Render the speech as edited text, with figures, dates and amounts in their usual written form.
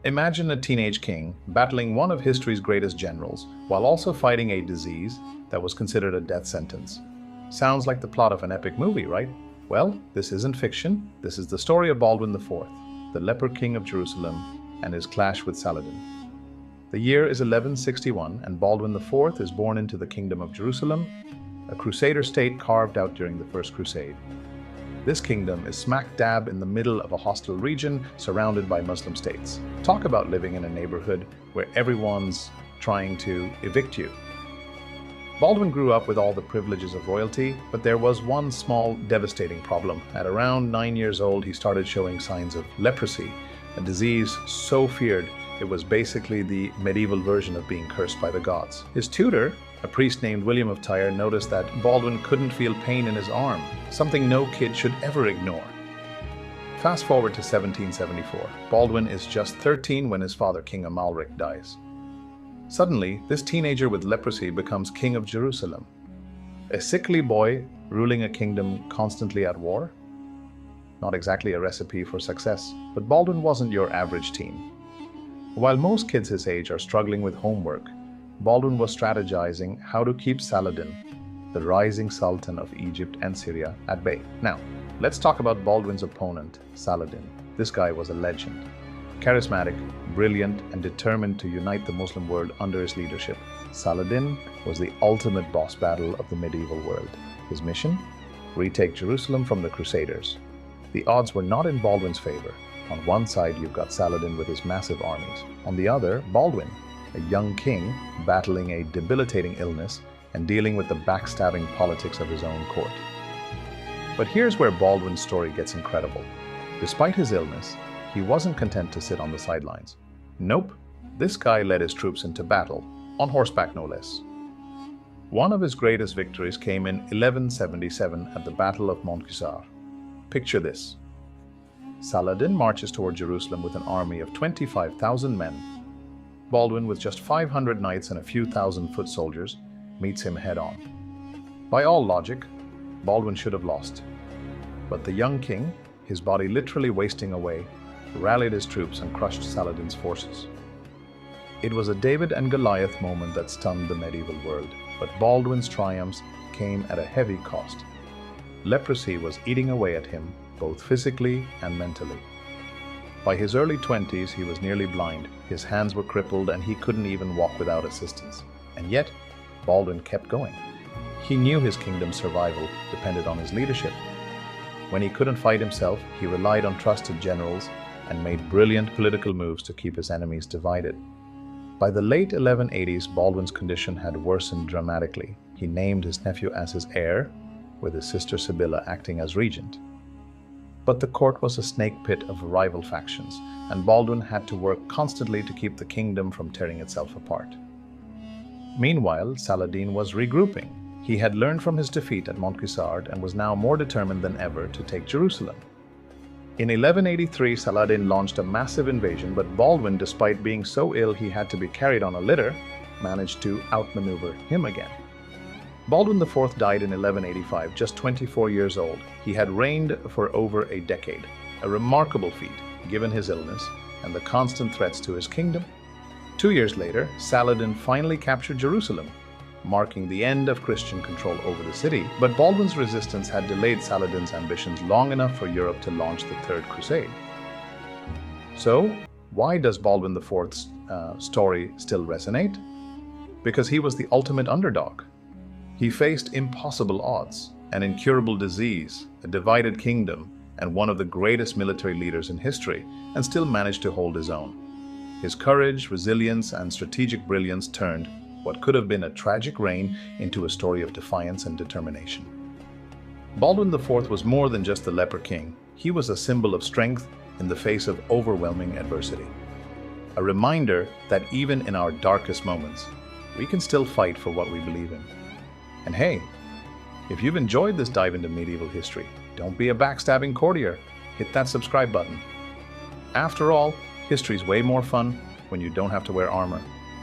Imagine a teenage king battling one of history's greatest generals while also fighting a disease that was considered a death sentence. Sounds like the plot of an epic movie, right? Well, this isn't fiction. This is the story of Baldwin IV, the leper king of Jerusalem, and his clash with Saladin. The year is 1161, and Baldwin IV is born into the kingdom of Jerusalem, a crusader state carved out during the First Crusade. This kingdom is smack dab in the middle of a hostile region surrounded by Muslim states. Talk about living in a neighborhood where everyone's trying to evict you. Baldwin grew up with all the privileges of royalty, but there was one small, devastating problem. At around 9 years old, he started showing signs of leprosy, a disease so feared it was basically the medieval version of being cursed by the gods. His tutor, a priest named William of Tyre, noticed that Baldwin couldn't feel pain in his arm, something no kid should ever ignore. Fast forward to 1774. Baldwin is just 13 when his father, King Amalric, dies. Suddenly, this teenager with leprosy becomes king of Jerusalem. A sickly boy ruling a kingdom constantly at war? Not exactly a recipe for success, but Baldwin wasn't your average teen. While most kids his age are struggling with homework, Baldwin was strategizing how to keep Saladin, the rising sultan of Egypt and Syria, at bay. Now, let's talk about Baldwin's opponent, Saladin. This guy was a legend. Charismatic, brilliant, and determined to unite the Muslim world under his leadership, Saladin was the ultimate boss battle of the medieval world. His mission? Retake Jerusalem from the Crusaders. The odds were not in Baldwin's favor. On one side, you've got Saladin with his massive armies. On the other, Baldwin, a young king battling a debilitating illness and dealing with the backstabbing politics of his own court. But here's where Baldwin's story gets incredible. Despite his illness, he wasn't content to sit on the sidelines. Nope, this guy led his troops into battle, on horseback no less. One of his greatest victories came in 1177 at the Battle of Montcussar. Picture this. Saladin marches toward Jerusalem with an army of 25,000 men. Baldwin, with just 500 knights and a few thousand foot soldiers, meets him head-on. By all logic, Baldwin should have lost. But the young king, his body literally wasting away, rallied his troops and crushed Saladin's forces. It was a David and Goliath moment that stunned the medieval world, but Baldwin's triumphs came at a heavy cost. Leprosy was eating away at him, both physically and mentally. By his early 20s, he was nearly blind, his hands were crippled, and he couldn't even walk without assistance. And yet, Baldwin kept going. He knew his kingdom's survival depended on his leadership. When he couldn't fight himself, he relied on trusted generals and made brilliant political moves to keep his enemies divided. By the late 1180s, Baldwin's condition had worsened dramatically. He named his nephew as his heir, with his sister Sibylla acting as regent. But the court was a snake pit of rival factions, and Baldwin had to work constantly to keep the kingdom from tearing itself apart. Meanwhile, Saladin was regrouping. He had learned from his defeat at Montcussar and was now more determined than ever to take Jerusalem. In 1183, Saladin launched a massive invasion, but Baldwin, despite being so ill he had to be carried on a litter, managed to outmaneuver him again. Baldwin IV died in 1185, just 24 years old. He had reigned for over a decade, a remarkable feat, given his illness and the constant threats to his kingdom. 2 years later, Saladin finally captured Jerusalem, marking the end of Christian control over the city. But Baldwin's resistance had delayed Saladin's ambitions long enough for Europe to launch the Third Crusade. So, why does Baldwin IV's story still resonate? Because he was the ultimate underdog. He faced impossible odds, an incurable disease, a divided kingdom, and one of the greatest military leaders in history, and still managed to hold his own. His courage, resilience, and strategic brilliance turned what could have been a tragic reign into a story of defiance and determination. Baldwin IV was more than just the leper king. He was a symbol of strength in the face of overwhelming adversity. A reminder that even in our darkest moments, we can still fight for what we believe in. And hey, if you've enjoyed this dive into medieval history, don't be a backstabbing courtier. Hit that subscribe button. After all, history's way more fun when you don't have to wear armor.